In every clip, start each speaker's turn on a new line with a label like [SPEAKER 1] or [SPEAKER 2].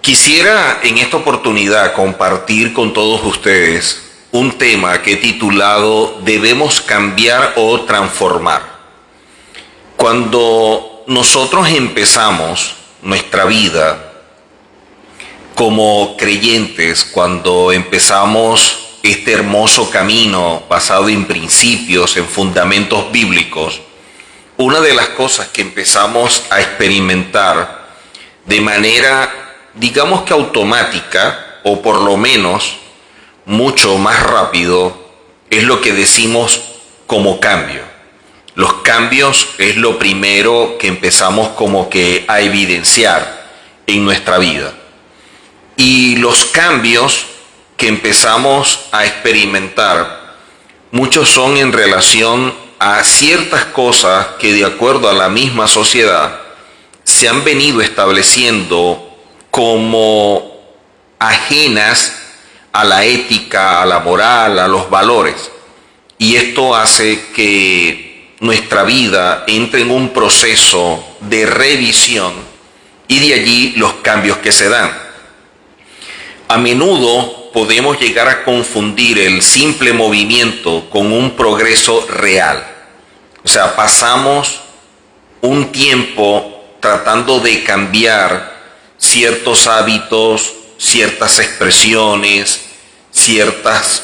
[SPEAKER 1] Quisiera en esta oportunidad compartir con todos ustedes un tema que he titulado ¿Debemos cambiar o transformar? Cuando nosotros empezamos nuestra vida como creyentes, cuando empezamos este hermoso camino basado en principios, en fundamentos bíblicos, una de las cosas que empezamos a experimentar de manera, digamos que automática, o por lo menos mucho más rápido, es lo que decimos como cambio. Los cambios es lo primero que empezamos como que a evidenciar en nuestra vida. Y los cambios que empezamos a experimentar, muchos son en relación a ciertas cosas que de acuerdo a la misma sociedad se han venido estableciendo como ajenas a la ética, a la moral, a los valores. Y esto hace que nuestra vida entre en un proceso de revisión y de allí los cambios que se dan. A menudo podemos llegar a confundir el simple movimiento con un progreso real. O sea, pasamos un tiempo tratando de cambiar ciertos hábitos, ciertas expresiones, ciertas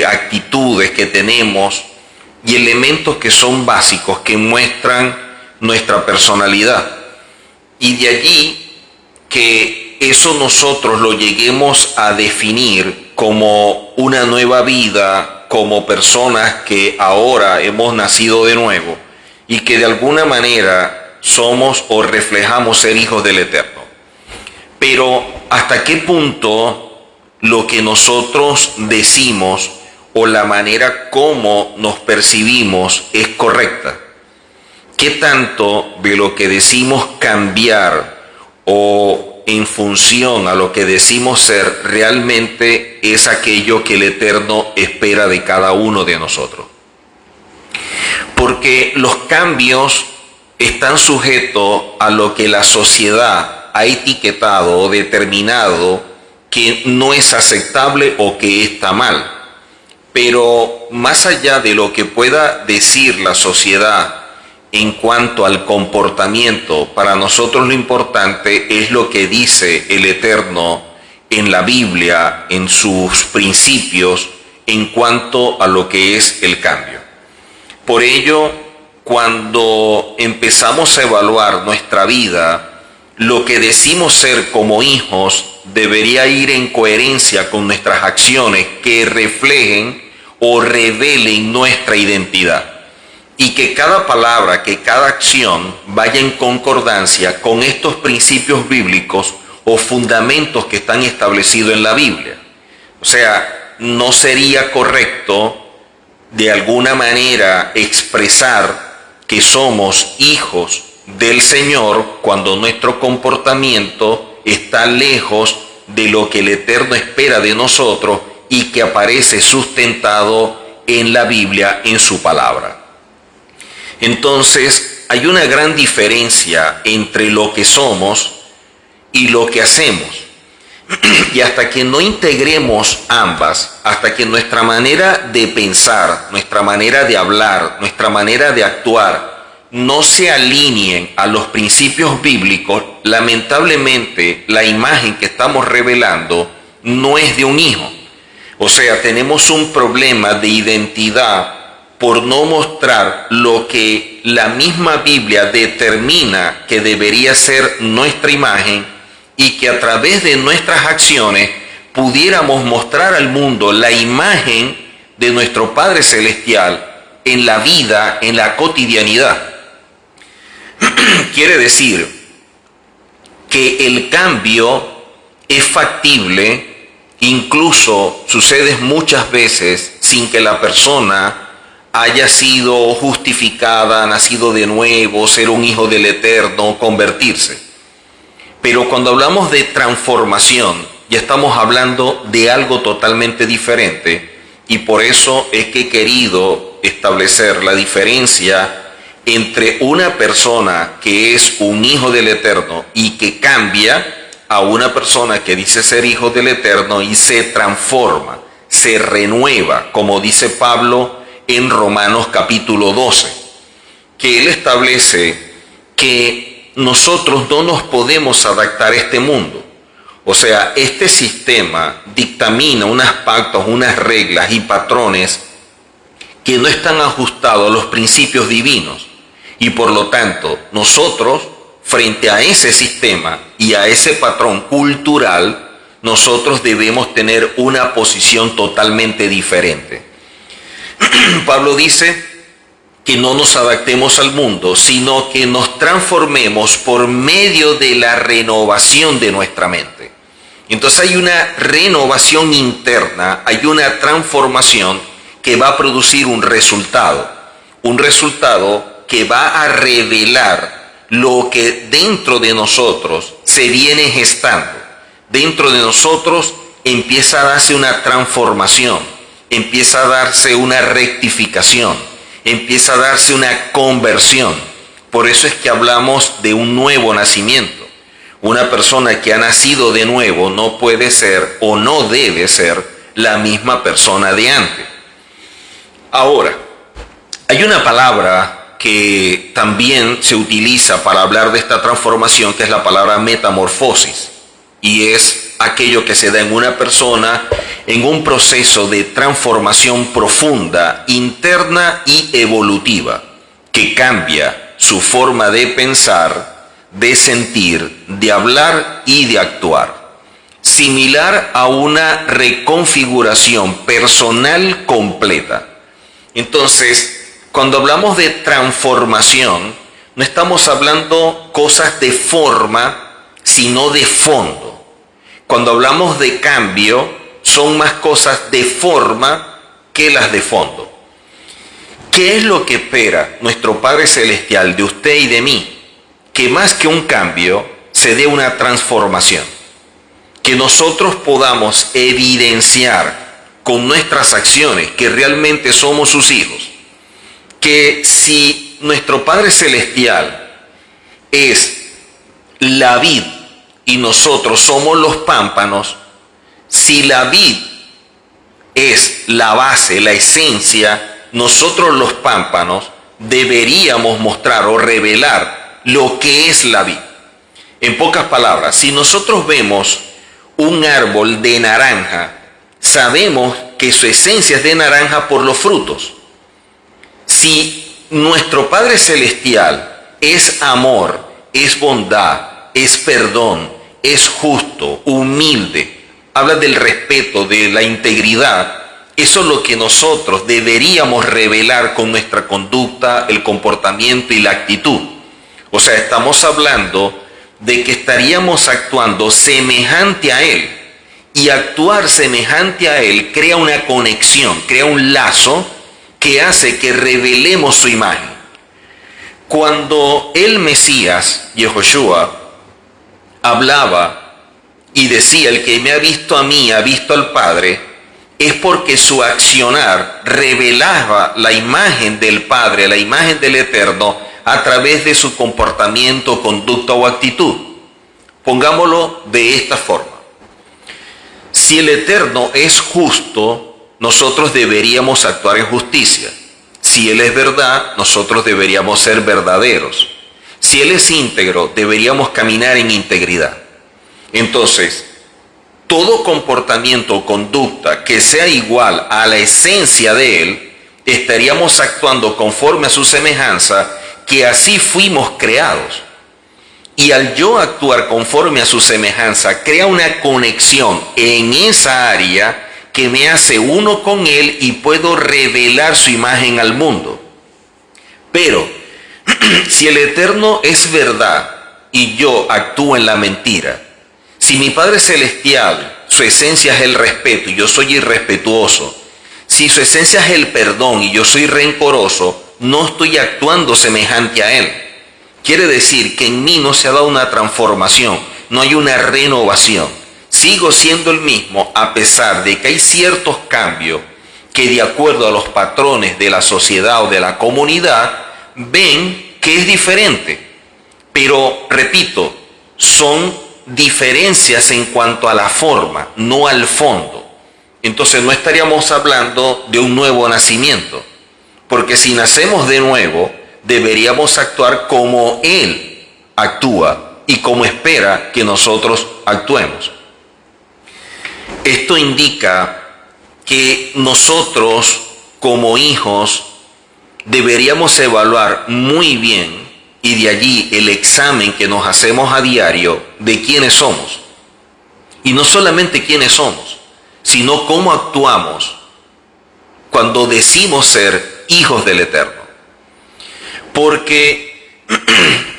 [SPEAKER 1] actitudes que tenemos y elementos que son básicos, que muestran nuestra personalidad. Y de allí que eso nosotros lo lleguemos a definir como una nueva vida, como personas que ahora hemos nacido de nuevo y que de alguna manera somos o reflejamos ser hijos del Eterno. Pero ¿hasta qué punto lo que nosotros decimos o la manera como nos percibimos es correcta? ¿Qué tanto de lo que decimos cambiar o en función a lo que decimos ser realmente es aquello que el Eterno espera de cada uno de nosotros? Porque los cambios están sujetos a lo que la sociedad ha etiquetado o determinado que no es aceptable o que está mal. Pero más allá de lo que pueda decir la sociedad en cuanto al comportamiento, para nosotros lo importante es lo que dice el Eterno en la Biblia, en sus principios, en cuanto a lo que es el cambio. Por ello, cuando empezamos a evaluar nuestra vida, lo que decimos ser como hijos debería ir en coherencia con nuestras acciones que reflejen o revelen nuestra identidad. Y que cada palabra, que cada acción vaya en concordancia con estos principios bíblicos o fundamentos que están establecidos en la Biblia. O sea, no sería correcto de alguna manera expresar que somos hijos del Señor cuando nuestro comportamiento está lejos de lo que el Eterno espera de nosotros y que aparece sustentado en la Biblia, en su palabra. Entonces, hay una gran diferencia entre lo que somos y lo que hacemos. Y hasta que no integremos ambas, hasta que nuestra manera de pensar, nuestra manera de hablar, nuestra manera de actuar, no se alineen a los principios bíblicos, lamentablemente la imagen que estamos revelando no es de un hijo. O sea, tenemos un problema de identidad por no mostrar lo que la misma Biblia determina que debería ser nuestra imagen y que a través de nuestras acciones pudiéramos mostrar al mundo la imagen de nuestro Padre Celestial en la vida, en la cotidianidad. Quiere decir que el cambio es factible, incluso sucede muchas veces sin que la persona haya sido justificada, nacido de nuevo, ser un hijo del Eterno, convertirse. Pero cuando hablamos de transformación, ya estamos hablando de algo totalmente diferente, y por eso es que he querido establecer la diferencia entre una persona que es un hijo del Eterno y que cambia a una persona que dice ser hijo del Eterno y se transforma, se renueva, como dice Pablo en Romanos capítulo 12, que él establece que nosotros no nos podemos adaptar a este mundo. O sea, este sistema dictamina unas pautas, unas reglas y patrones que no están ajustados a los principios divinos. Y por lo tanto, nosotros, frente a ese sistema y a ese patrón cultural, nosotros debemos tener una posición totalmente diferente. Pablo dice que no nos adaptemos al mundo, sino que nos transformemos por medio de la renovación de nuestra mente. Entonces hay una renovación interna, hay una transformación que va a producir un resultado que va a revelar lo que dentro de nosotros se viene gestando. Dentro de nosotros empieza a darse una transformación, empieza a darse una rectificación, empieza a darse una conversión. Por eso es que hablamos de un nuevo nacimiento. Una persona que ha nacido de nuevo no puede ser o no debe ser la misma persona de antes. Ahora, hay una palabra que también se utiliza para hablar de esta transformación, que es la palabra metamorfosis, y es aquello que se da en una persona en un proceso de transformación profunda, interna y evolutiva, que cambia su forma de pensar, de sentir, de hablar y de actuar, similar a una reconfiguración personal completa. Entonces, cuando hablamos de transformación, no estamos hablando cosas de forma, sino de fondo. Cuando hablamos de cambio, son más cosas de forma que las de fondo. ¿Qué es lo que espera nuestro Padre Celestial de usted y de mí? Que más que un cambio, se dé una transformación. Que nosotros podamos evidenciar con nuestras acciones que realmente somos sus hijos. Que si nuestro Padre Celestial es la vid y nosotros somos los pámpanos, si la vid es la base, la esencia, nosotros los pámpanos deberíamos mostrar o revelar lo que es la vid. En pocas palabras, si nosotros vemos un árbol de naranja, sabemos que su esencia es de naranja por los frutos. Si nuestro Padre Celestial es amor, es bondad, es perdón, es justo, humilde, habla del respeto, de la integridad, eso es lo que nosotros deberíamos revelar con nuestra conducta, el comportamiento y la actitud. O sea, estamos hablando de que estaríamos actuando semejante a Él. Y actuar semejante a Él crea una conexión, crea un lazo que hace que revelemos su imagen. Cuando el Mesías, Yehoshua, hablaba y decía, el que me ha visto a mí, ha visto al Padre, es porque su accionar revelaba la imagen del Padre, la imagen del Eterno, a través de su comportamiento, conducta o actitud. Pongámoslo de esta forma. Si el Eterno es justo, nosotros deberíamos actuar en justicia. Si Él es verdad, nosotros deberíamos ser verdaderos. Si Él es íntegro, deberíamos caminar en integridad. Entonces, todo comportamiento o conducta que sea igual a la esencia de Él, estaríamos actuando conforme a su semejanza, que así fuimos creados. Y al yo actuar conforme a su semejanza, crea una conexión en esa área que me hace uno con Él y puedo revelar su imagen al mundo. Pero, si el Eterno es verdad y yo actúo en la mentira, si mi Padre Celestial, su esencia es el respeto y yo soy irrespetuoso, si su esencia es el perdón y yo soy rencoroso, no estoy actuando semejante a Él. Quiere decir que en mí no se ha dado una transformación, no hay una renovación. Sigo siendo el mismo a pesar de que hay ciertos cambios que, de acuerdo a los patrones de la sociedad o de la comunidad, ven que es diferente. Pero, repito, son diferencias en cuanto a la forma, no al fondo. Entonces no estaríamos hablando de un nuevo nacimiento, porque si nacemos de nuevo, deberíamos actuar como Él actúa y como espera que nosotros actuemos. Esto indica que nosotros, como hijos, deberíamos evaluar muy bien, y de allí el examen que nos hacemos a diario de quiénes somos. Y no solamente quiénes somos, sino cómo actuamos cuando decimos ser hijos del Eterno. Porque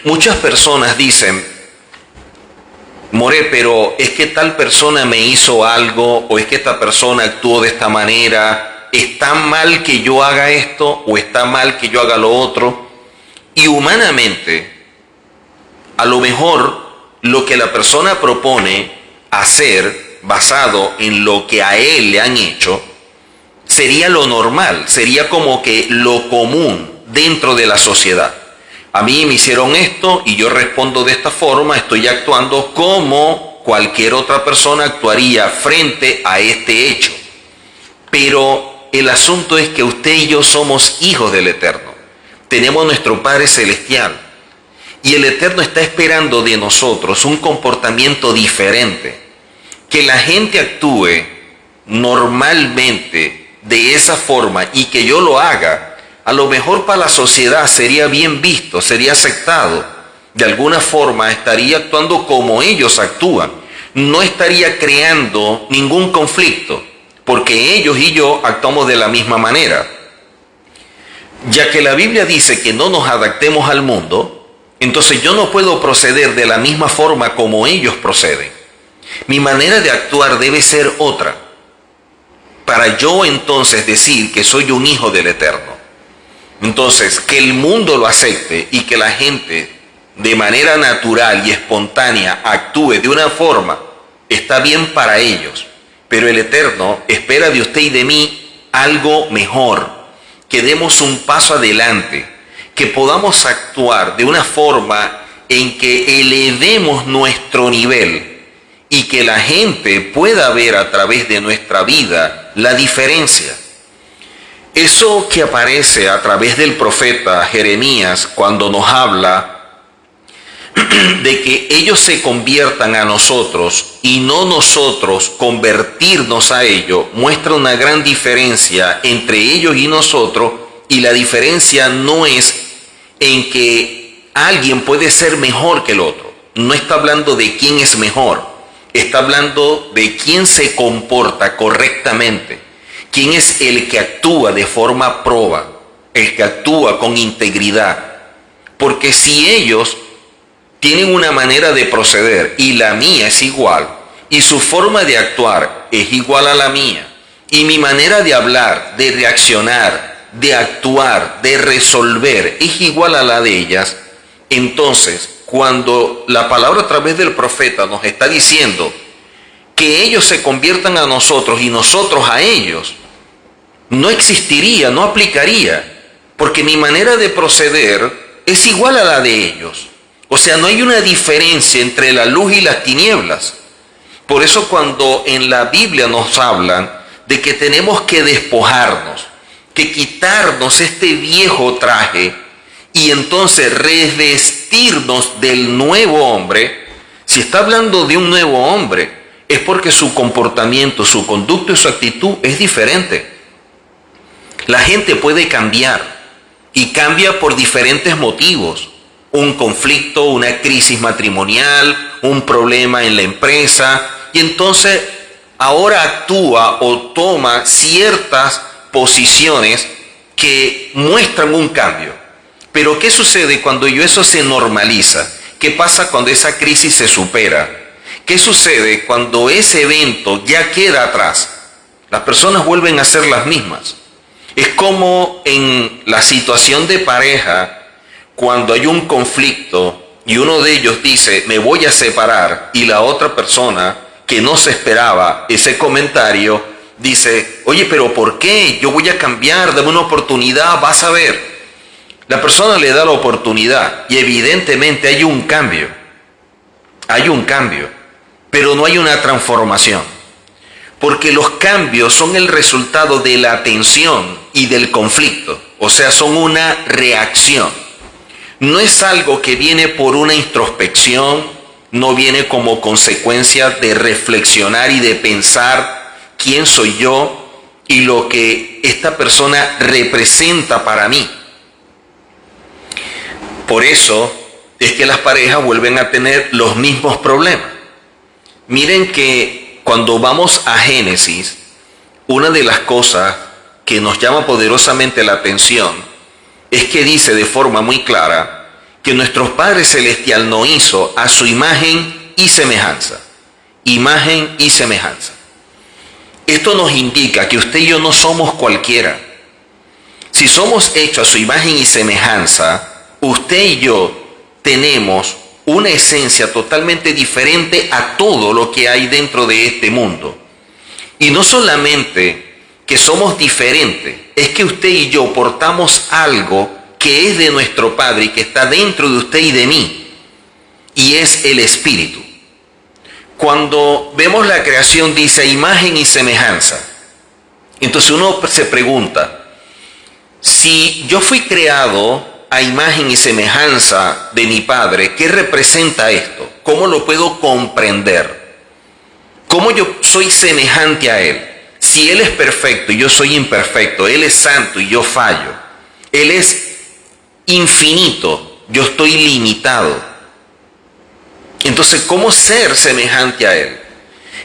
[SPEAKER 1] muchas personas dicen: More, pero es que tal persona me hizo algo, o es que esta persona actuó de esta manera, ¿está mal que yo haga esto o está mal que yo haga lo otro? Y humanamente, a lo mejor lo que la persona propone hacer basado en lo que a él le han hecho sería lo normal, sería como que lo común dentro de la sociedad. A mí me hicieron esto y yo respondo de esta forma, estoy actuando como cualquier otra persona actuaría frente a este hecho. Pero el asunto es que usted y yo somos hijos del Eterno. Tenemos nuestro Padre Celestial. Y el Eterno está esperando de nosotros un comportamiento diferente. Que la gente actúe normalmente de esa forma y que yo lo haga, a lo mejor para la sociedad sería bien visto, sería aceptado. De alguna forma estaría actuando como ellos actúan. No estaría creando ningún conflicto, porque ellos y yo actuamos de la misma manera. Ya que la Biblia dice que no nos adaptemos al mundo, entonces yo no puedo proceder de la misma forma como ellos proceden. Mi manera de actuar debe ser otra, para yo entonces decir que soy un hijo del Eterno. Entonces, que el mundo lo acepte y que la gente de manera natural y espontánea actúe de una forma, está bien para ellos. Pero el Eterno espera de usted y de mí algo mejor, que demos un paso adelante, que podamos actuar de una forma en que elevemos nuestro nivel y que la gente pueda ver a través de nuestra vida la diferencia. Eso que aparece a través del profeta Jeremías cuando nos habla de que ellos se conviertan a nosotros y no nosotros convertirnos a ellos, muestra una gran diferencia entre ellos y nosotros, y la diferencia no es en que alguien puede ser mejor que el otro. No está hablando de quién es mejor, está hablando de quién se comporta correctamente, quién es el que actúa de forma proba, el que actúa con integridad. Porque si ellos tienen una manera de proceder y la mía es igual, y su forma de actuar es igual a la mía, y mi manera de hablar, de reaccionar, de actuar, de resolver es igual a la de ellas, entonces cuando la palabra a través del profeta nos está diciendo que ellos se conviertan a nosotros y nosotros a ellos, no existiría, no aplicaría, porque mi manera de proceder es igual a la de ellos. O sea, no hay una diferencia entre la luz y las tinieblas. Por eso cuando en la Biblia nos hablan de que tenemos que despojarnos, que quitarnos este viejo traje y entonces revestirnos del nuevo hombre, si está hablando de un nuevo hombre, es porque su comportamiento, su conducta y su actitud es diferente. La gente puede cambiar y cambia por diferentes motivos. Un conflicto, una crisis matrimonial, un problema en la empresa, y entonces ahora actúa o toma ciertas posiciones que muestran un cambio. Pero ¿qué sucede cuando eso se normaliza? ¿Qué pasa cuando esa crisis se supera? ¿Qué sucede cuando ese evento ya queda atrás? Las personas vuelven a ser las mismas. Es como en la situación de pareja, cuando hay un conflicto y uno de ellos dice, me voy a separar, y la otra persona que no se esperaba ese comentario dice, oye, pero ¿por qué? Yo voy a cambiar, dame una oportunidad, vas a ver. La persona le da la oportunidad y evidentemente hay un cambio. Hay un cambio, pero no hay una transformación. Porque los cambios son el resultado de la tensión y del conflicto. O sea, son una reacción. No es algo que viene por una introspección, no viene como consecuencia de reflexionar y de pensar quién soy yo y lo que esta persona representa para mí. Por eso es que las parejas vuelven a tener los mismos problemas. Miren que cuando vamos a Génesis, una de las cosas que nos llama poderosamente la atención es que dice de forma muy clara que nuestro Padre Celestial nos hizo a su imagen y semejanza. Imagen y semejanza. Esto nos indica que usted y yo no somos cualquiera. Si somos hechos a su imagen y semejanza, usted y yo tenemos una esencia totalmente diferente a todo lo que hay dentro de este mundo. Y no solamente que somos diferentes, es que usted y yo portamos algo que es de nuestro Padre y que está dentro de usted y de mí, y es el Espíritu. Cuando vemos la creación dice imagen y semejanza. Entonces uno se pregunta, si yo fui creado a imagen y semejanza de mi Padre, ¿qué representa esto? ¿Cómo lo puedo comprender? ¿Cómo yo soy semejante a Él? Si Él es perfecto y yo soy imperfecto, Él es santo y yo fallo, Él es infinito, yo estoy limitado. Entonces, ¿cómo ser semejante a Él?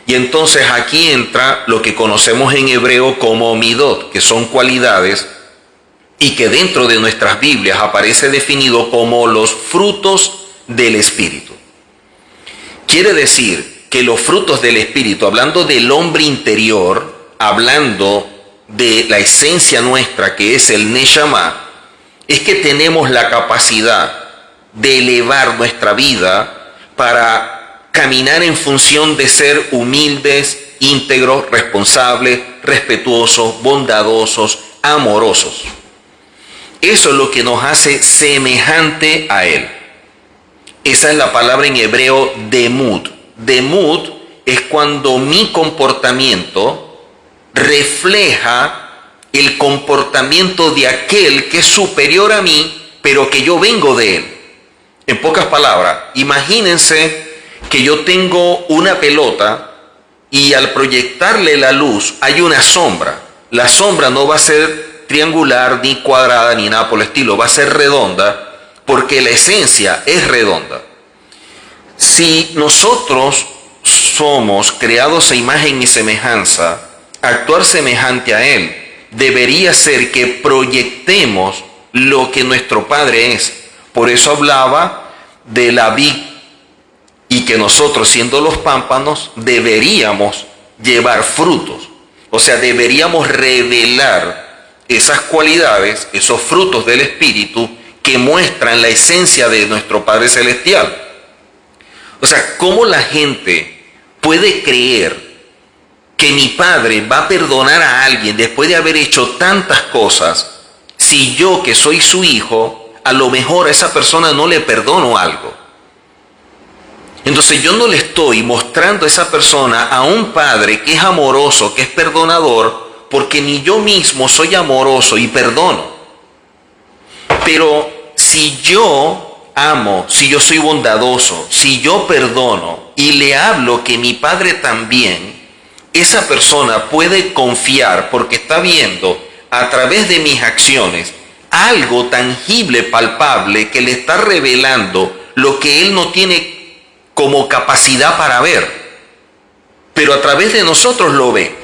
[SPEAKER 1] Y entonces aquí entra lo que conocemos en hebreo como midot, que son cualidades y que dentro de nuestras Biblias aparece definido como los frutos del Espíritu. Quiere decir que los frutos del Espíritu, hablando del hombre interior, hablando de la esencia nuestra que es el Neshama, es que tenemos la capacidad de elevar nuestra vida para caminar en función de ser humildes, íntegros, responsables, respetuosos, bondadosos, amorosos. Eso es lo que nos hace semejante a Él. Esa es la palabra en hebreo demut. Demut es cuando mi comportamiento refleja el comportamiento de aquel que es superior a mí, pero que yo vengo de Él. En pocas palabras, imagínense que yo tengo una pelota y al proyectarle la luz hay una sombra. La sombra no va a ser triangular, ni cuadrada, ni nada por el estilo, va a ser redonda, porque la esencia es redonda. Si nosotros somos creados a imagen y semejanza, actuar semejante a Él debería ser que proyectemos lo que nuestro Padre es. Por eso hablaba de la vid y que nosotros, siendo los pámpanos, deberíamos llevar frutos. O sea, deberíamos revelar esas cualidades, esos frutos del Espíritu que muestran la esencia de nuestro Padre Celestial. O sea, ¿cómo la gente puede creer que mi Padre va a perdonar a alguien después de haber hecho tantas cosas si yo, que soy su hijo, a lo mejor a esa persona no le perdono algo? Entonces yo no le estoy mostrando a esa persona a un Padre que es amoroso, que es perdonador, porque ni yo mismo soy amoroso y perdono. Pero si yo amo, si yo soy bondadoso, si yo perdono y le hablo que mi Padre también, esa persona puede confiar porque está viendo a través de mis acciones algo tangible, palpable, que le está revelando lo que él no tiene como capacidad para ver, pero a través de nosotros lo ve.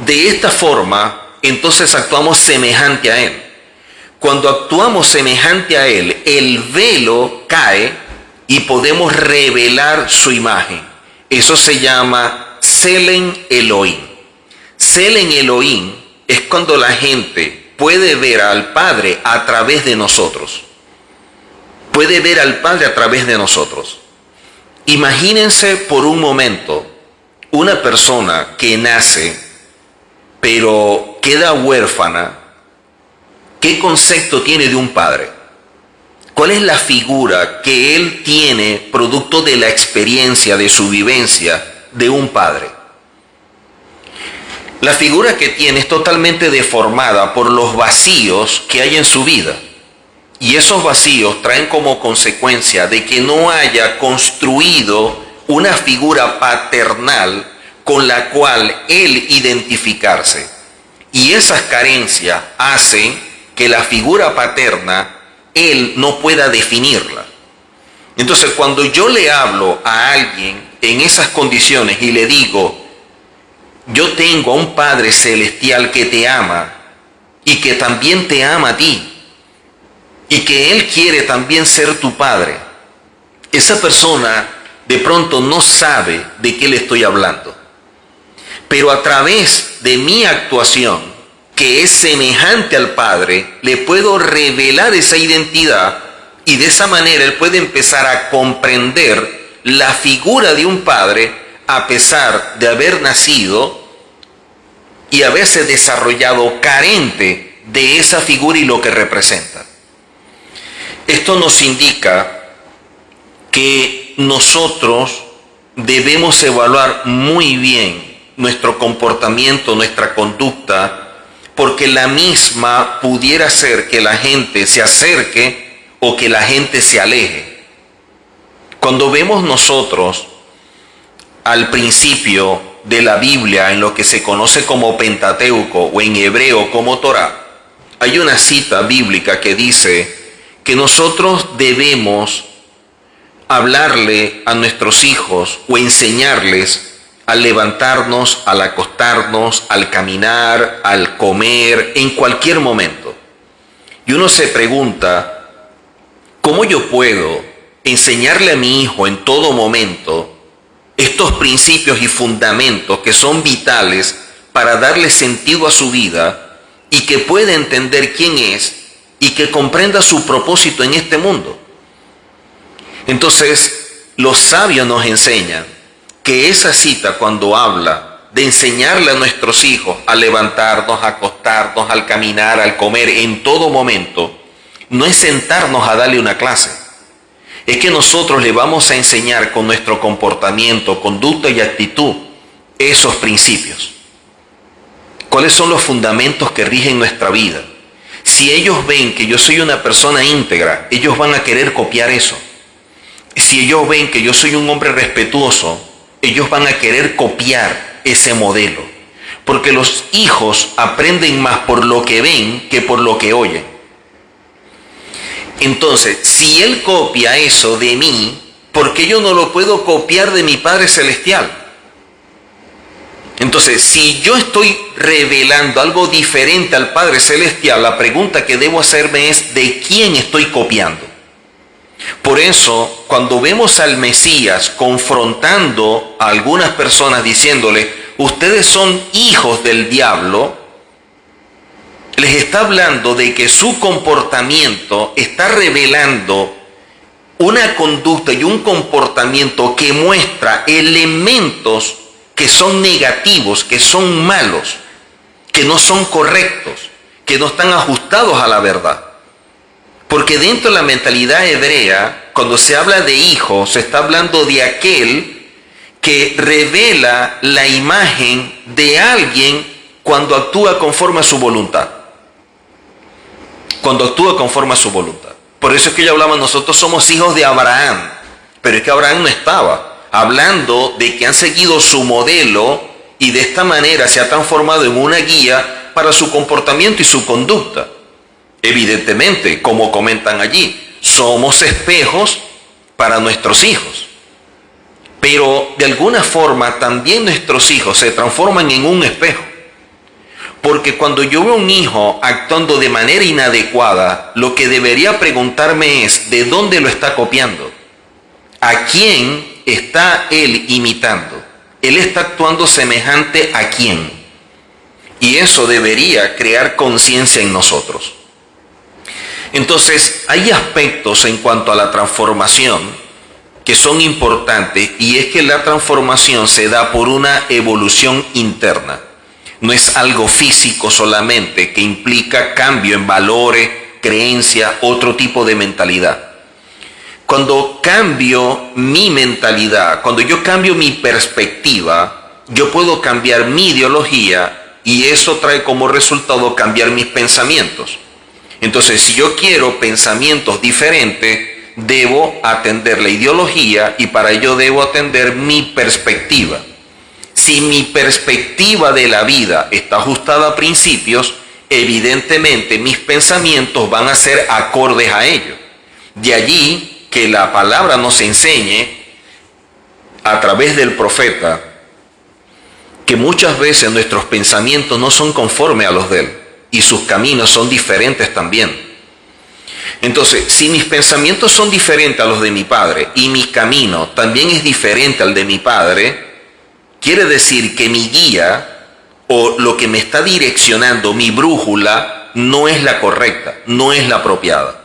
[SPEAKER 1] De esta forma, entonces actuamos semejante a Él. Cuando actuamos semejante a Él, el velo cae y podemos revelar su imagen. Eso se llama Selen Elohim. Selen Elohim es cuando la gente puede ver al Padre a través de nosotros. Puede ver al Padre a través de nosotros. Imagínense por un momento una persona que nace pero queda huérfana. ¿Qué concepto tiene de un padre? ¿Cuál es la figura que él tiene producto de la experiencia, de su vivencia de un padre? La figura que tiene es totalmente deformada por los vacíos que hay en su vida. Y esos vacíos traen como consecuencia de que no haya construido una figura paternal con la cual él identificarse. Y esas carencias hacen que la figura paterna él no pueda definirla. Entonces, cuando yo le hablo a alguien en esas condiciones y le digo, yo tengo a un Padre Celestial que te ama y que también te ama a ti y que Él quiere también ser tu Padre, esa persona de pronto no sabe de qué le estoy hablando. Pero a través de mi actuación, que es semejante al Padre, le puedo revelar esa identidad y de esa manera él puede empezar a comprender la figura de un padre a pesar de haber nacido y haberse desarrollado carente de esa figura y lo que representa. Esto nos indica que nosotros debemos evaluar muy bien nuestro comportamiento, nuestra conducta, porque la misma pudiera ser que la gente se acerque o que la gente se aleje. Cuando vemos nosotros al principio de la Biblia en lo que se conoce como Pentateuco o en hebreo como Torá, hay una cita bíblica que dice que nosotros debemos hablarle a nuestros hijos o enseñarles al levantarnos, al acostarnos, al caminar, al comer, en cualquier momento. Y uno se pregunta, ¿cómo yo puedo enseñarle a mi hijo en todo momento estos principios y fundamentos que son vitales para darle sentido a su vida y que pueda entender quién es y que comprenda su propósito en este mundo? Entonces, los sabios nos enseñan que esa cita, cuando habla de enseñarle a nuestros hijos a levantarnos, a acostarnos, al caminar, al comer, en todo momento, no es sentarnos a darle una clase. Es que nosotros le vamos a enseñar con nuestro comportamiento, conducta y actitud esos principios. ¿Cuáles son los fundamentos que rigen nuestra vida? Si ellos ven que yo soy una persona íntegra, ellos van a querer copiar eso. Si ellos ven que yo soy un hombre respetuoso, ellos van a querer copiar ese modelo, porque los hijos aprenden más por lo que ven que por lo que oyen. Entonces, si él copia eso de mí, ¿por qué yo no lo puedo copiar de mi Padre Celestial? Entonces, si yo estoy revelando algo diferente al Padre Celestial, la pregunta que debo hacerme es, ¿de quién estoy copiando? Por eso, cuando vemos al Mesías confrontando a algunas personas diciéndole, ustedes son hijos del diablo, les está hablando de que su comportamiento está revelando una conducta y un comportamiento que muestra elementos que son negativos, que son malos, que no son correctos, que no están ajustados a la verdad. Porque dentro de la mentalidad hebrea, cuando se habla de hijo, se está hablando de aquel que revela la imagen de alguien cuando actúa conforme a su voluntad. Cuando actúa conforme a su voluntad. Por eso es que yo hablaba, nosotros somos hijos de Abraham, pero es que Abraham no estaba hablando de que han seguido su modelo y de esta manera se ha transformado en una guía para su comportamiento y su conducta. Evidentemente, como comentan allí, somos espejos para nuestros hijos. Pero de alguna forma también nuestros hijos se transforman en un espejo. Porque cuando yo veo un hijo actuando de manera inadecuada, lo que debería preguntarme es, ¿de dónde lo está copiando? ¿A quién está él imitando? ¿Él está actuando semejante a quién? Y eso debería crear conciencia en nosotros. Entonces, hay aspectos en cuanto a la transformación que son importantes, y es que la transformación se da por una evolución interna. No es algo físico solamente que implica cambio en valores creencia, otro tipo de mentalidad. Cuando cambio mi mentalidad, cuando yo cambio mi perspectiva, yo puedo cambiar mi ideología y eso trae como resultado cambiar mis pensamientos. Entonces, si yo quiero pensamientos diferentes, debo atender la ideología y para ello debo atender mi perspectiva. Si mi perspectiva de la vida está ajustada a principios, evidentemente mis pensamientos van a ser acordes a ello. De allí que la palabra nos enseñe a través del profeta que muchas veces nuestros pensamientos no son conformes a los de él y sus caminos son diferentes también. Entonces, si mis pensamientos son diferentes a los de mi padre y mi camino también es diferente al de mi padre, quiere decir que mi guía o lo que me está direccionando, mi brújula, no es la correcta, no es la apropiada.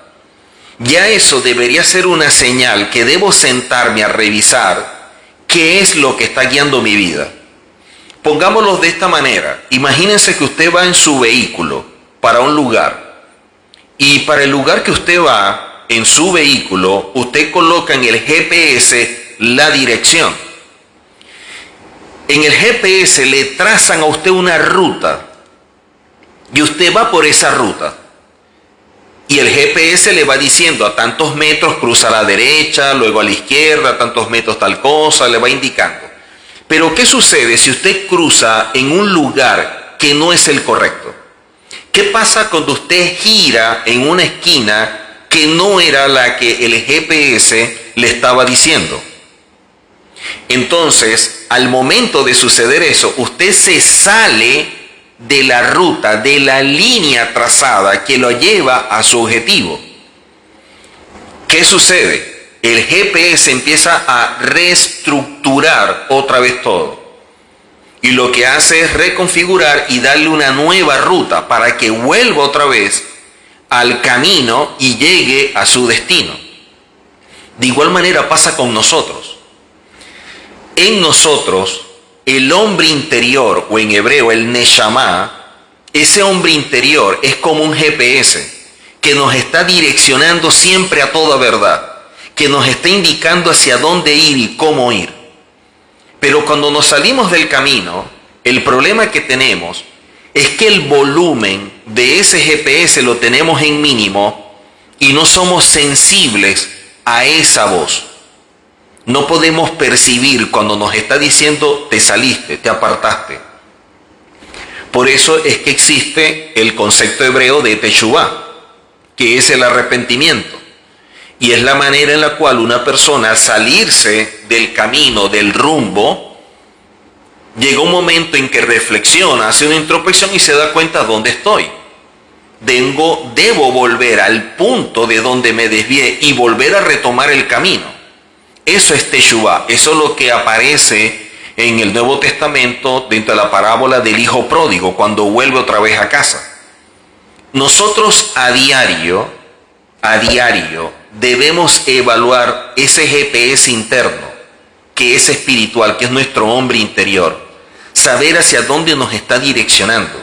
[SPEAKER 1] Ya eso debería ser una señal que debo sentarme a revisar qué es lo que está guiando mi vida. Pongámoslo de esta manera. Imagínense que usted va en su vehículo para un lugar y para el lugar que usted va en su vehículo, usted coloca en el GPS la dirección. En el GPS le trazan a usted una ruta y usted va por esa ruta. Y el GPS le va diciendo a tantos metros cruza a la derecha, luego a la izquierda, a tantos metros tal cosa, le va indicando. Pero ¿qué sucede si usted cruza en un lugar que no es el correcto? ¿Qué pasa cuando usted gira en una esquina que no era la que el GPS le estaba diciendo? Entonces, al momento de suceder eso, usted se sale de la ruta, de la línea trazada que lo lleva a su objetivo. ¿Qué sucede? El GPS empieza a reestructurar otra vez todo. Y lo que hace es reconfigurar y darle una nueva ruta para que vuelva otra vez al camino y llegue a su destino. De igual manera pasa con nosotros. En nosotros, el hombre interior, o en hebreo el Neshama, ese hombre interior es como un GPS que nos está direccionando siempre a toda verdad, que nos está indicando hacia dónde ir y cómo ir. Pero cuando nos salimos del camino, el problema que tenemos es que el volumen de ese GPS lo tenemos en mínimo y no somos sensibles a esa voz. No podemos percibir cuando nos está diciendo te saliste, te apartaste. Por eso es que existe el concepto hebreo de Teshuvá, que es el arrepentimiento. Y es la manera en la cual una persona al salirse del camino, del rumbo, llega un momento en que reflexiona, hace una introspección y se da cuenta dónde estoy. Debo volver al punto de donde me desvié y volver a retomar el camino. Eso es Teshuvá, eso es lo que aparece en el Nuevo Testamento dentro de la parábola del hijo pródigo, cuando vuelve otra vez a casa. Nosotros a diario, debemos evaluar ese GPS interno, que es espiritual, que es nuestro hombre interior, saber hacia dónde nos está direccionando,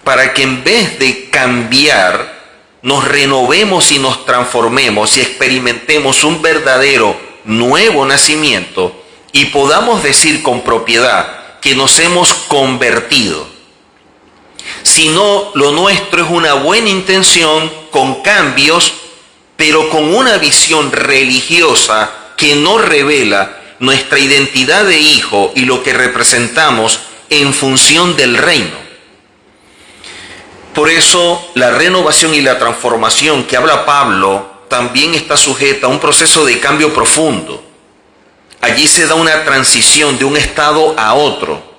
[SPEAKER 1] para que en vez de cambiar, nos renovemos y nos transformemos y experimentemos un verdadero nuevo nacimiento y podamos decir con propiedad que nos hemos convertido. Si no, lo nuestro es una buena intención con cambios, pero con una visión religiosa que no revela nuestra identidad de hijo y lo que representamos en función del reino. Por eso la renovación y la transformación que habla Pablo también está sujeta a un proceso de cambio profundo. Allí se da una transición de un estado a otro.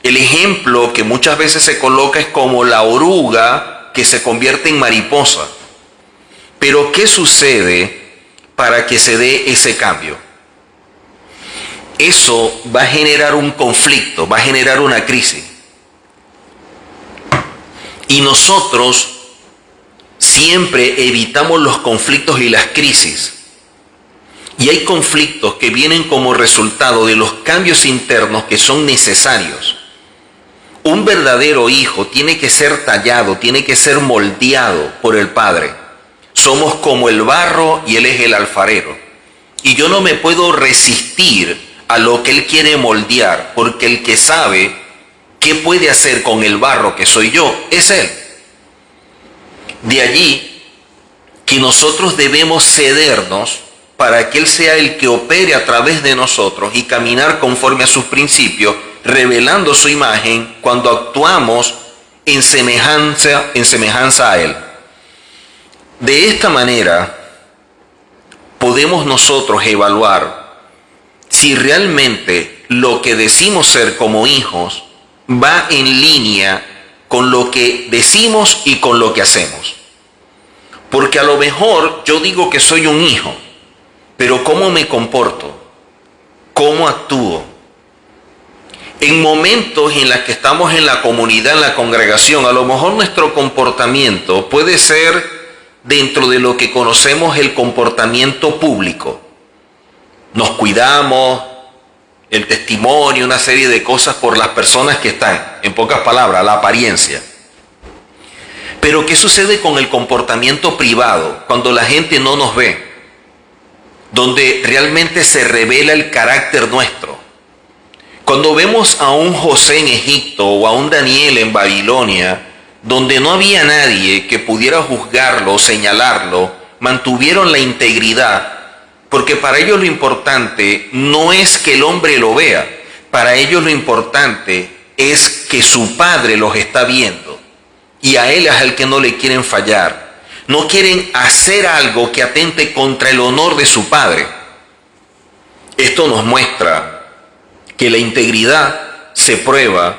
[SPEAKER 1] El ejemplo que muchas veces se coloca es como la oruga que se convierte en mariposa. Pero ¿qué sucede para que se dé ese cambio? Eso va a generar un conflicto, va a generar una crisis. Y nosotros siempre evitamos los conflictos y las crisis. Y hay conflictos que vienen como resultado de los cambios internos que son necesarios. Un verdadero hijo tiene que ser tallado, tiene que ser moldeado por el Padre. Somos como el barro y Él es el alfarero. Y yo no me puedo resistir a lo que Él quiere moldear, porque el que sabe qué puede hacer con el barro que soy yo es Él. De allí que nosotros debemos cedernos para que Él sea el que opere a través de nosotros y caminar conforme a sus principios, revelando su imagen cuando actuamos en semejanza a Él. De esta manera podemos nosotros evaluar si realmente lo que decimos ser como hijos va en línea con lo que decimos y con lo que hacemos. Porque a lo mejor yo digo que soy un hijo, pero ¿cómo me comporto? ¿Cómo actúo? En momentos en los que estamos en la comunidad, en la congregación, a lo mejor nuestro comportamiento puede ser dentro de lo que conocemos el comportamiento público. Nos cuidamos, el testimonio, una serie de cosas por las personas que están, en pocas palabras, la apariencia. Pero ¿qué sucede con el comportamiento privado cuando la gente no nos ve? Donde realmente se revela el carácter nuestro. Cuando vemos a un José en Egipto o a un Daniel en Babilonia, donde no había nadie que pudiera juzgarlo o señalarlo, mantuvieron la integridad, porque para ellos lo importante no es que el hombre lo vea, para ellos lo importante es que su padre los está viendo, y a él es al que no le quieren fallar. No quieren hacer algo que atente contra el honor de su padre. Esto nos muestra que la integridad se prueba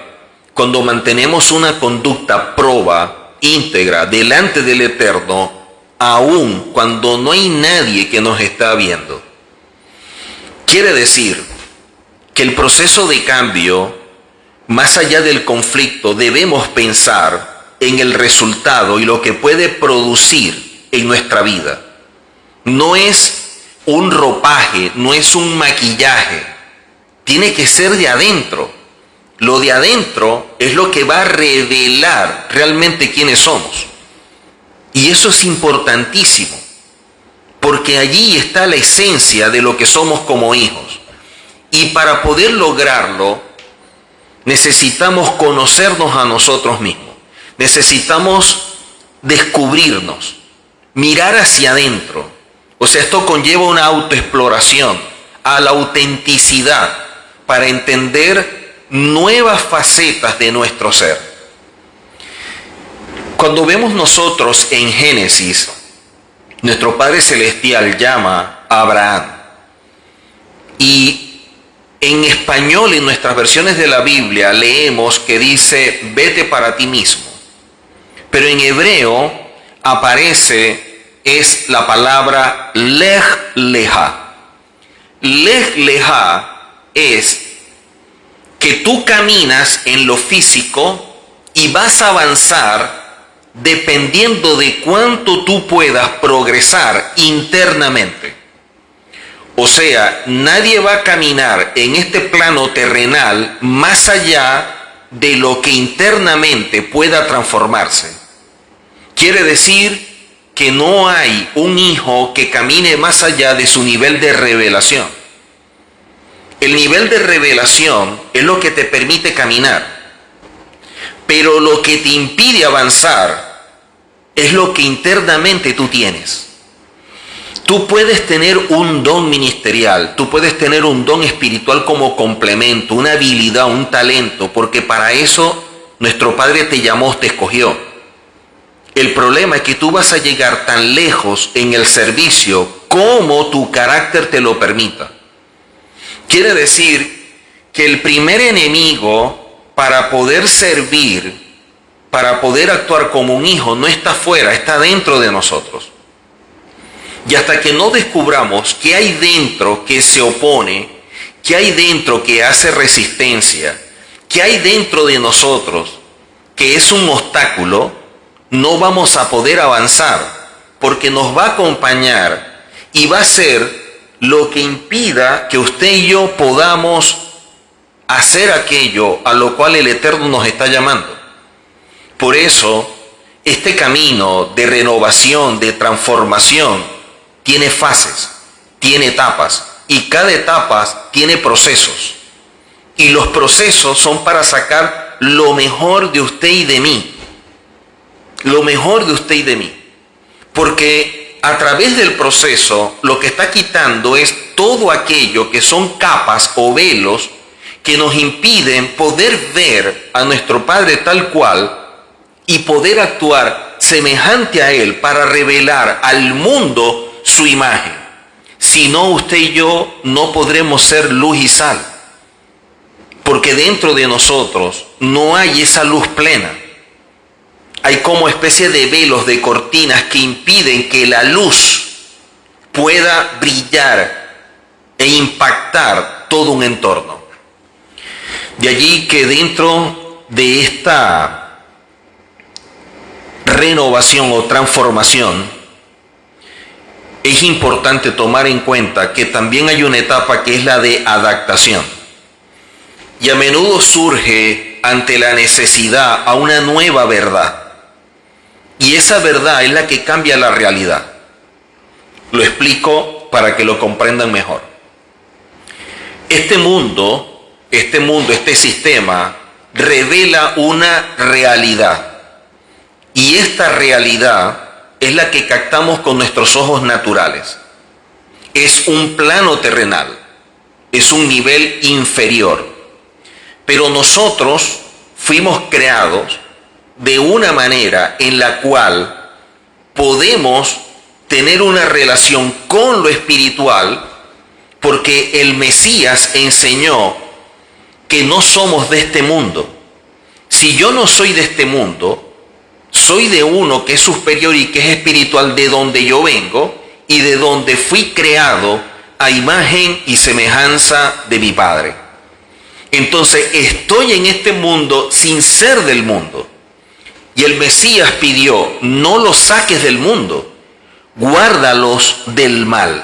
[SPEAKER 1] cuando mantenemos una conducta proba, íntegra, delante del Eterno, aun cuando no hay nadie que nos está viendo. Quiere decir que el proceso de cambio, más allá del conflicto, debemos pensar en el resultado y lo que puede producir en nuestra vida. No es un ropaje, no es un maquillaje, tiene que ser de adentro. Lo de adentro es lo que va a revelar realmente quiénes somos. Y eso es importantísimo, porque allí está la esencia de lo que somos como hijos. Y para poder lograrlo, necesitamos conocernos a nosotros mismos. Necesitamos descubrirnos, mirar hacia adentro. O sea, esto conlleva una autoexploración, a la autenticidad, para entender nuevas facetas de nuestro ser. Cuando vemos nosotros en Génesis, nuestro Padre Celestial llama a Abraham. Y en español, en nuestras versiones de la Biblia, leemos que dice, vete para ti mismo. Pero en hebreo es la palabra lej leja. Lej leja es que tú caminas en lo físico y vas a avanzar dependiendo de cuánto tú puedas progresar internamente. O sea, nadie va a caminar en este plano terrenal más allá de lo que internamente pueda transformarse. Quiere decir que no hay un hijo que camine más allá de su nivel de revelación. El nivel de revelación es lo que te permite caminar, pero lo que te impide avanzar es lo que internamente tú tienes. Tú puedes tener un don ministerial, tú puedes tener un don espiritual como complemento, una habilidad, un talento, porque para eso nuestro Padre te llamó, te escogió. El problema es que tú vas a llegar tan lejos en el servicio como tu carácter te lo permita. Quiere decir que el primer enemigo para poder servir, para poder actuar como un hijo, no está afuera, está dentro de nosotros. Y hasta que no descubramos qué hay dentro que se opone, qué hay dentro que hace resistencia, qué hay dentro de nosotros que es un obstáculo, no vamos a poder avanzar, porque nos va a acompañar y va a ser lo que impida que usted y yo podamos hacer aquello a lo cual el Eterno nos está llamando. Por eso, este camino de renovación, de transformación, tiene fases, tiene etapas, y cada etapa tiene procesos. Y los procesos son para sacar lo mejor de usted y de mí. Lo mejor de usted y de mí. Porque a través del proceso, lo que está quitando es todo aquello que son capas o velos que nos impiden poder ver a nuestro Padre tal cual y poder actuar semejante a Él para revelar al mundo su imagen. Si no, usted y yo no podremos ser luz y sal, porque dentro de nosotros no hay esa luz plena. Hay como especie de velos, de cortinas que impiden que la luz pueda brillar e impactar todo un entorno. De allí que dentro de esta renovación o transformación, es importante tomar en cuenta que también hay una etapa que es la de adaptación. Y a menudo surge ante la necesidad a una nueva verdad. Y esa verdad es la que cambia la realidad. Lo explico para que lo comprendan mejor. Este sistema revela una realidad. Y esta realidad es la que captamos con nuestros ojos naturales. Es un plano terrenal, es un nivel inferior. Pero nosotros fuimos creados de una manera en la cual podemos tener una relación con lo espiritual, porque el Mesías enseñó que no somos de este mundo. Si yo no soy de este mundo, soy de uno que es superior y que es espiritual, de donde yo vengo y de donde fui creado a imagen y semejanza de mi Padre. Entonces estoy en este mundo sin ser del mundo. Y el Mesías pidió, no los saques del mundo, guárdalos del mal.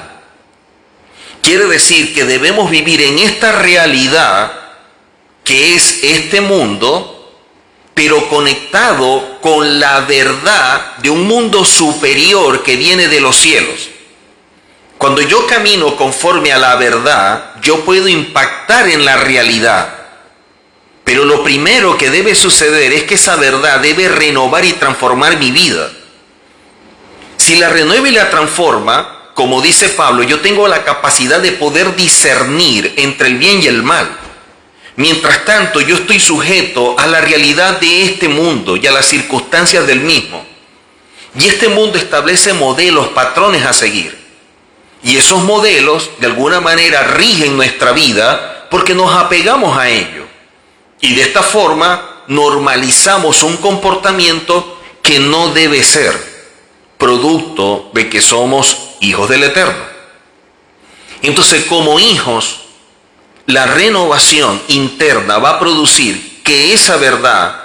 [SPEAKER 1] Quiere decir que debemos vivir en esta realidad que es este mundo, pero conectado con la verdad de un mundo superior que viene de los cielos. Cuando yo camino conforme a la verdad, yo puedo impactar en la realidad. Pero lo primero que debe suceder es que esa verdad debe renovar y transformar mi vida. Si la renueva y la transforma, como dice Pablo, yo tengo la capacidad de poder discernir entre el bien y el mal. Mientras tanto, yo estoy sujeto a la realidad de este mundo y a las circunstancias del mismo. Y este mundo establece modelos, patrones a seguir. Y esos modelos, de alguna manera, rigen nuestra vida porque nos apegamos a ello. Y de esta forma, normalizamos un comportamiento que no debe ser, producto de que somos hijos del Eterno. Entonces, como hijos, la renovación interna va a producir que esa verdad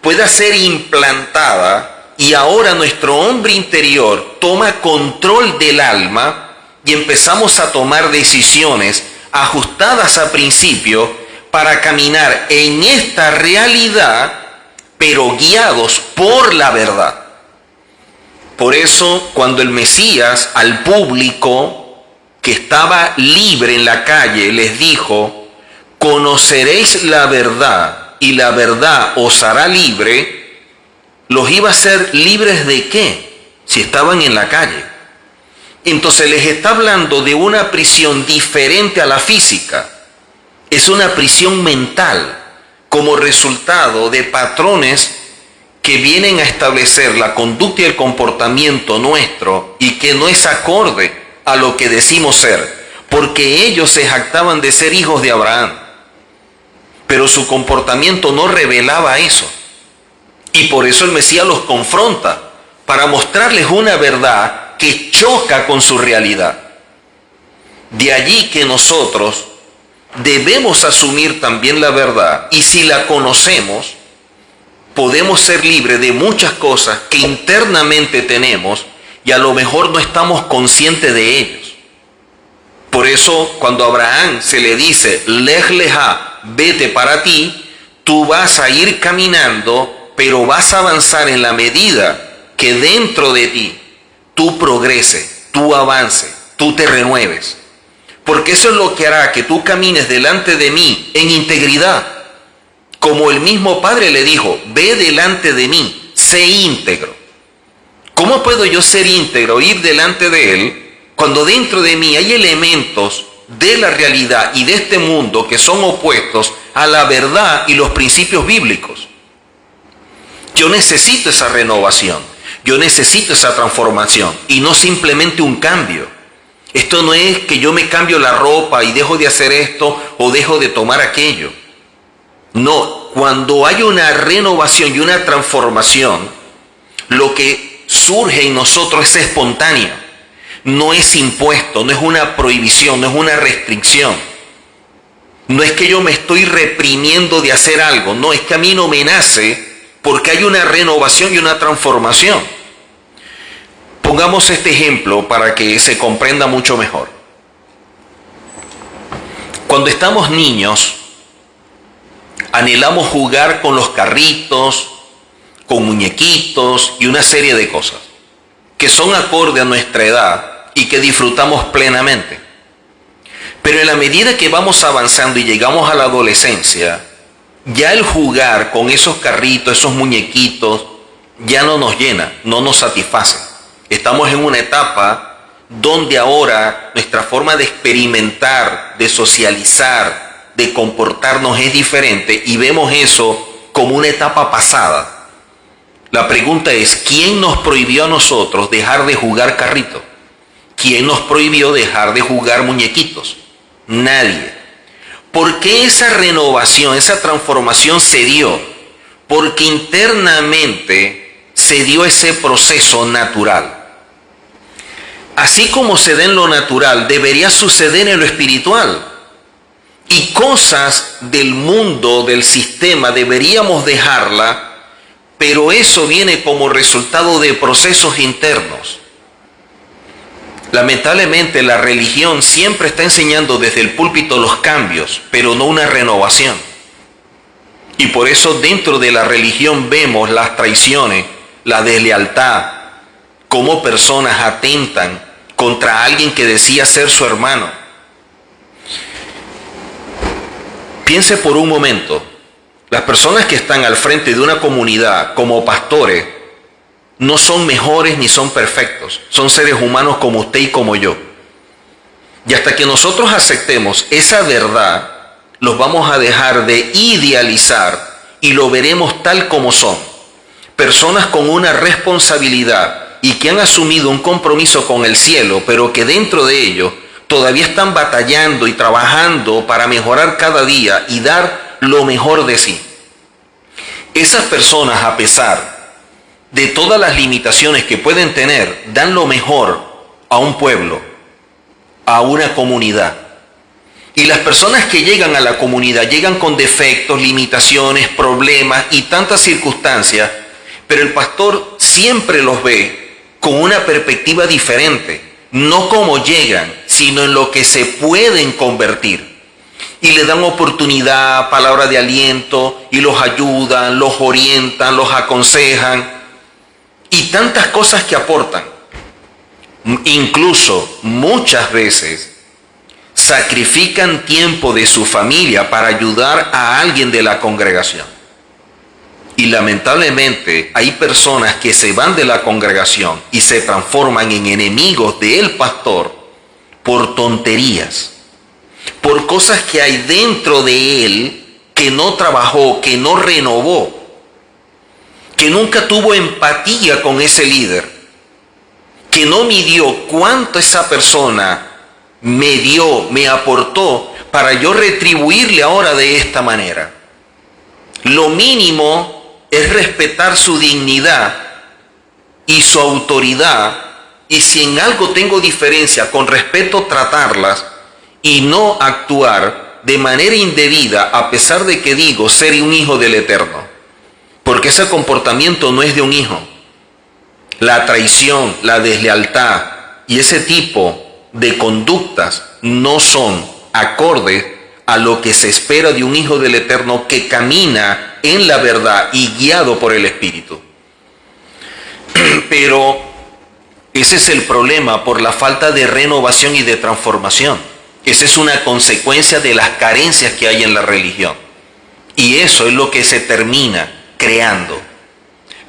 [SPEAKER 1] pueda ser implantada y ahora nuestro hombre interior toma control del alma y empezamos a tomar decisiones ajustadas a principio para caminar en esta realidad, pero guiados por la verdad. Por eso, cuando el Mesías al público que estaba libre en la calle les dijo, conoceréis la verdad y la verdad os hará libre, los iba a hacer libres ¿de qué? Si estaban en la calle. Entonces les está hablando de una prisión diferente a la física. Es una prisión mental como resultado de patrones que vienen a establecer la conducta y el comportamiento nuestro y que no es acorde a lo que decimos ser, porque ellos se jactaban de ser hijos de Abraham, pero su comportamiento no revelaba eso. Y por eso el Mesías los confronta, para mostrarles una verdad que choca con su realidad. De allí que nosotros debemos asumir también la verdad, y si la conocemos, podemos ser libres de muchas cosas que internamente tenemos y a lo mejor no estamos conscientes de ellos. Por eso cuando a Abraham se le dice, Lej Lejá, vete para ti, tú vas a ir caminando, pero vas a avanzar en la medida que dentro de ti tú progreses, tú avances, tú te renueves. Porque eso es lo que hará que tú camines delante de mí en integridad. Como el mismo Padre le dijo, ve delante de mí, sé íntegro. ¿Cómo puedo yo ser íntegro, ir delante de Él, cuando dentro de mí hay elementos de la realidad y de este mundo que son opuestos a la verdad y los principios bíblicos? Yo necesito esa renovación, yo necesito esa transformación y no simplemente un cambio. Esto no es que yo me cambio la ropa y dejo de hacer esto o dejo de tomar aquello. No, cuando hay una renovación y una transformación, lo que surge en nosotros es espontáneo. No es impuesto, no es una prohibición, no es una restricción. No es que yo me estoy reprimiendo de hacer algo, no, es que a mí no me nace porque hay una renovación y una transformación. Pongamos este ejemplo para que se comprenda mucho mejor. Cuando estamos niños, anhelamos jugar con los carritos, con muñequitos y una serie de cosas que son acorde a nuestra edad y que disfrutamos plenamente. Pero en la medida que vamos avanzando y llegamos a la adolescencia, ya el jugar con esos carritos, esos muñequitos, ya no nos llena, no nos satisface. Estamos en una etapa donde ahora nuestra forma de experimentar, de socializar, de comportarnos es diferente y vemos eso como una etapa pasada. La pregunta es, ¿quién nos prohibió a nosotros dejar de jugar carrito? ¿Quién nos prohibió dejar de jugar muñequitos? Nadie. ¿Por qué esa renovación, esa transformación se dio? Porque internamente se dio ese proceso natural. Así como se da en lo natural, debería suceder en lo espiritual. Y cosas del mundo, del sistema, deberíamos dejarla, pero eso viene como resultado de procesos internos. Lamentablemente la religión siempre está enseñando desde el púlpito los cambios, pero no una renovación. Y por eso dentro de la religión vemos las traiciones, la deslealtad, cómo personas atentan contra alguien que decía ser su hermano. Piense por un momento, las personas que están al frente de una comunidad como pastores no son mejores ni son perfectos, son seres humanos como usted y como yo. Y hasta que nosotros aceptemos esa verdad, los vamos a dejar de idealizar y lo veremos tal como son. Personas con una responsabilidad y que han asumido un compromiso con el cielo, pero que dentro de ellos todavía están batallando y trabajando para mejorar cada día y dar lo mejor de sí. Esas personas, a pesar de todas las limitaciones que pueden tener, dan lo mejor a un pueblo, a una comunidad. Y las personas que llegan a la comunidad llegan con defectos, limitaciones, problemas y tantas circunstancias, pero el pastor siempre los ve con una perspectiva diferente, no como llegan, sino en lo que se pueden convertir. Y le dan oportunidad, palabra de aliento, y los ayudan, los orientan, los aconsejan, y tantas cosas que aportan. Incluso muchas veces sacrifican tiempo de su familia para ayudar a alguien de la congregación. Y lamentablemente hay personas que se van de la congregación y se transforman en enemigos del pastor por tonterías, por cosas que hay dentro de él que no trabajó, que no renovó, que nunca tuvo empatía con ese líder, que no midió cuánto esa persona me dio, me aportó para yo retribuirle ahora de esta manera. Lo mínimo es respetar su dignidad y su autoridad, y si en algo tengo diferencia, con respeto tratarlas y no actuar de manera indebida a pesar de que digo ser un hijo del Eterno, porque ese comportamiento no es de un hijo. La traición, la deslealtad y ese tipo de conductas no son acordes a lo que se espera de un hijo del Eterno que camina en la verdad y guiado por el Espíritu. Pero ese es el problema por la falta de renovación y de transformación. Esa es una consecuencia de las carencias que hay en la religión. Y eso es lo que se termina creando.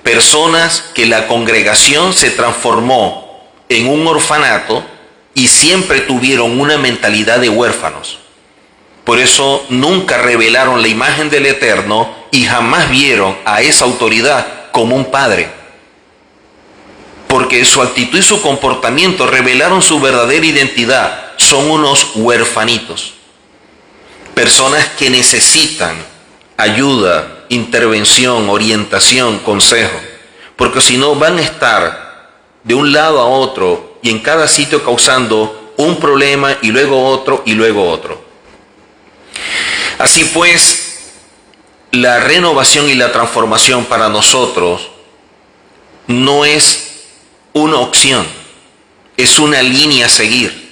[SPEAKER 1] Personas que la congregación se transformó en un orfanato y siempre tuvieron una mentalidad de huérfanos. Por eso nunca revelaron la imagen del Eterno y jamás vieron a esa autoridad como un padre. Porque su actitud y su comportamiento revelaron su verdadera identidad. Son unos huérfanitos. Personas que necesitan ayuda, intervención, orientación, consejo. Porque si no van a estar de un lado a otro y en cada sitio causando un problema y luego otro y luego otro. Así pues, la renovación y la transformación para nosotros no es una opción, es una línea a seguir.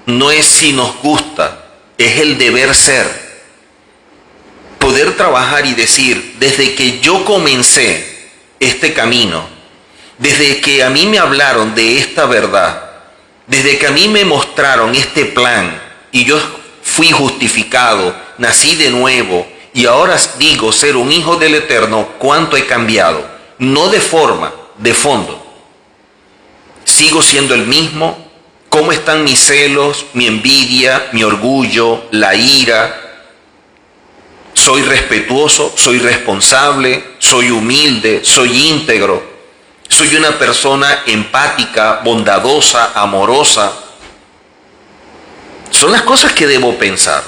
[SPEAKER 1] No es si nos gusta, es el deber ser. Poder trabajar y decir, desde que yo comencé este camino, desde que a mí me hablaron de esta verdad, desde que a mí me mostraron este plan y yo fui justificado, nací de nuevo y ahora digo ser un hijo del Eterno, ¿cuánto he cambiado? No de forma, de fondo. Sigo siendo el mismo. ¿Cómo están mis celos, mi envidia, mi orgullo, la ira? Soy respetuoso, soy responsable, soy humilde, soy íntegro, soy una persona empática, bondadosa, amorosa. Son las cosas que debo pensar.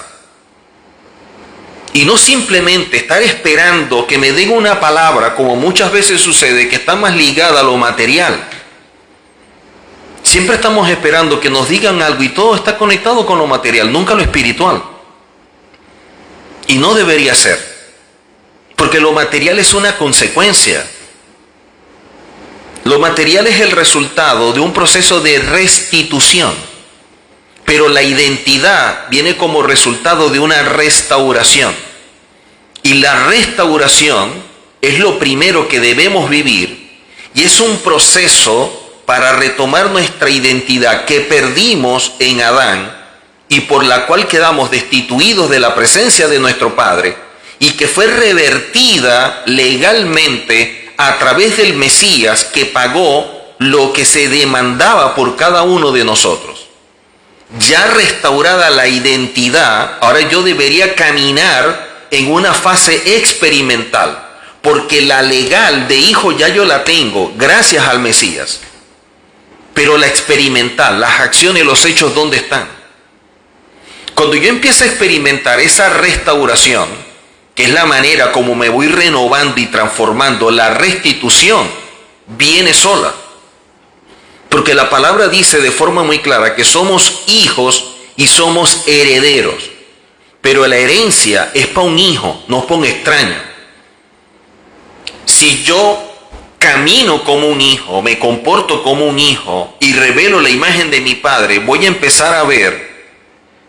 [SPEAKER 1] Y no simplemente estar esperando que me den una palabra, como muchas veces sucede, que está más ligada a lo material. Siempre estamos esperando que nos digan algo y todo está conectado con lo material, nunca lo espiritual. Y no debería ser, porque lo material es una consecuencia. Lo material es el resultado de un proceso de restitución, pero la identidad viene como resultado de una restauración. Y la restauración es lo primero que debemos vivir y es un proceso para retomar nuestra identidad que perdimos en Adán y por la cual quedamos destituidos de la presencia de nuestro Padre y que fue revertida legalmente a través del Mesías que pagó lo que se demandaba por cada uno de nosotros. Ya restaurada la identidad, ahora yo debería caminar en una fase experimental, porque la legal de hijo ya yo la tengo gracias al Mesías. Pero la experimental, las acciones, los hechos, ¿dónde están? Cuando yo empiezo a experimentar esa restauración, que es la manera como me voy renovando y transformando, la restitución viene sola. Porque la palabra dice de forma muy clara que somos hijos y somos herederos. Pero la herencia es para un hijo, no para un extraño. Si yo camino como un hijo, me comporto como un hijo y revelo la imagen de mi Padre, voy a empezar a ver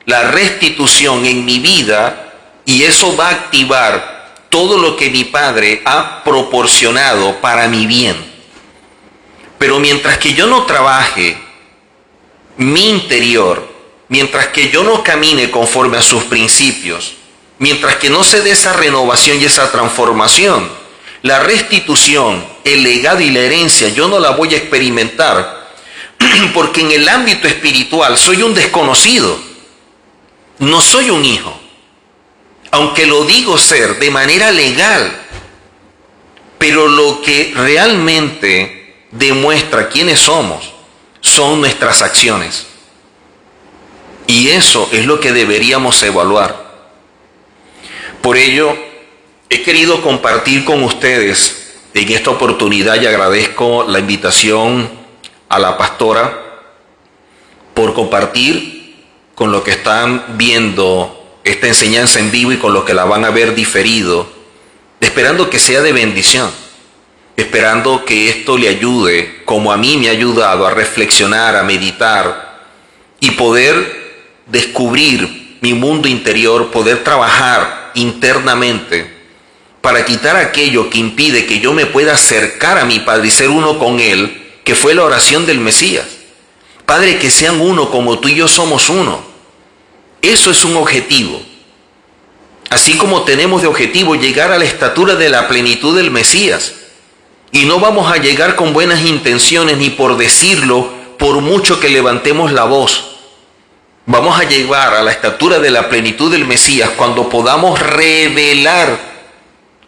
[SPEAKER 1] la restitución en mi vida y eso va a activar todo lo que mi Padre ha proporcionado para mi bien. Pero mientras que yo no trabaje mi interior, mientras que yo no camine conforme a sus principios, mientras que no se dé esa renovación y esa transformación, la restitución, el legado y la herencia, yo no la voy a experimentar, porque en el ámbito espiritual soy un desconocido, no soy un hijo, aunque lo digo ser de manera legal, pero lo que realmente demuestra quiénes somos son nuestras acciones. Y eso es lo que deberíamos evaluar. Por ello, he querido compartir con ustedes en esta oportunidad y agradezco la invitación a la pastora por compartir con los que están viendo esta enseñanza en vivo y con los que la van a ver diferido, esperando que sea de bendición, esperando que esto le ayude, como a mí me ha ayudado, a reflexionar, a meditar y poder descubrir mi mundo interior, poder trabajar internamente para quitar aquello que impide que yo me pueda acercar a mi Padre y ser uno con Él, que fue la oración del Mesías. Padre, que sean uno como tú y yo somos uno. Eso es un objetivo. Así como tenemos de objetivo llegar a la estatura de la plenitud del Mesías. Y no vamos a llegar con buenas intenciones ni por decirlo, por mucho que levantemos la voz. Vamos a llegar a la estatura de la plenitud del Mesías cuando podamos revelar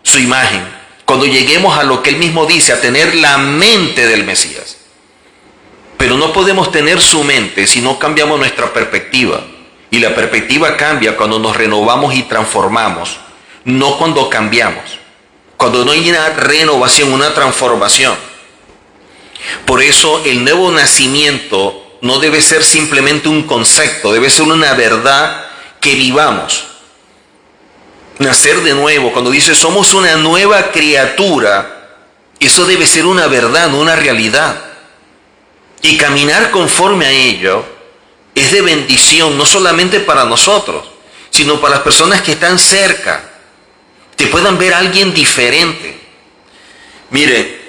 [SPEAKER 1] su imagen. Cuando lleguemos a lo que Él mismo dice, a tener la mente del Mesías. Pero no podemos tener su mente si no cambiamos nuestra perspectiva. Y la perspectiva cambia cuando nos renovamos y transformamos, no cuando cambiamos. Cuando no hay una renovación, una transformación. Por eso el nuevo nacimiento no debe ser simplemente un concepto, debe ser una verdad que vivamos. Nacer de nuevo, cuando dice somos una nueva criatura, eso debe ser una verdad, no una realidad. Y caminar conforme a ello es de bendición, no solamente para nosotros, sino para las personas que están cerca. Te puedan ver a alguien diferente. Mire,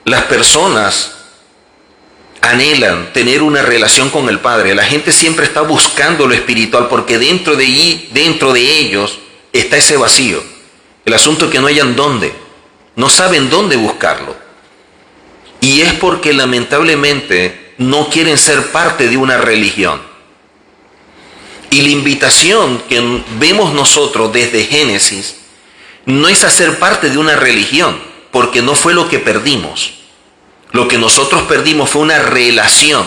[SPEAKER 1] las personas anhelan tener una relación con el Padre. La gente siempre está buscando lo espiritual porque dentro de ellos está ese vacío. El asunto es que no hayan dónde. No saben dónde buscarlo. Y es porque lamentablemente no quieren ser parte de una religión. Y la invitación que vemos nosotros desde Génesis no es hacer parte de una religión, porque no fue lo que perdimos. Lo que nosotros perdimos fue una relación,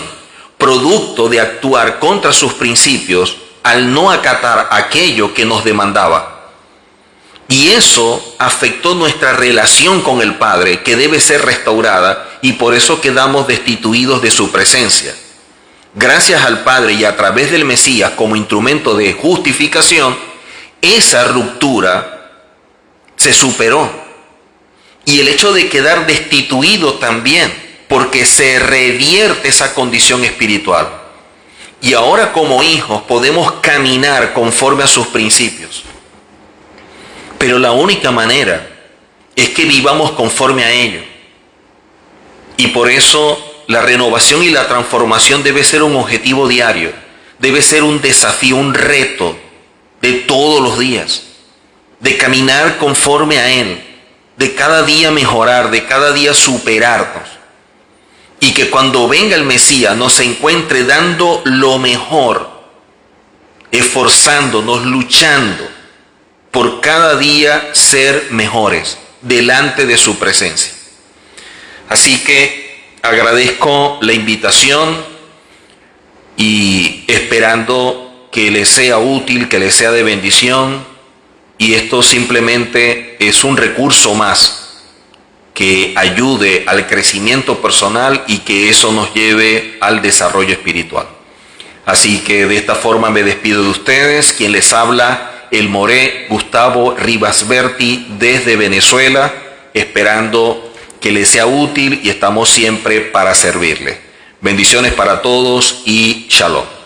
[SPEAKER 1] producto de actuar contra sus principios al no acatar aquello que nos demandaba. Y eso afectó nuestra relación con el Padre, que debe ser restaurada, y por eso quedamos destituidos de su presencia. Gracias al Padre y a través del Mesías como instrumento de justificación, esa ruptura se superó. Y el hecho de quedar destituido también, porque se revierte esa condición espiritual. Y ahora como hijos podemos caminar conforme a sus principios. Pero la única manera es que vivamos conforme a ello. Y por eso la renovación y la transformación debe ser un objetivo diario. Debe ser un desafío, un reto de todos los días. De caminar conforme a Él. De cada día mejorar, de cada día superarnos. Y que cuando venga el Mesías nos encuentre dando lo mejor. Esforzándonos, luchando por cada día ser mejores delante de su presencia. Así que agradezco la invitación y esperando que les sea útil, que les sea de bendición, y esto simplemente es un recurso más que ayude al crecimiento personal y que eso nos lleve al desarrollo espiritual. Así que de esta forma me despido de ustedes. Quien les habla, el Moré Gustavo Rivasberti desde Venezuela, esperando que les sea útil y estamos siempre para servirle. Bendiciones para todos y shalom.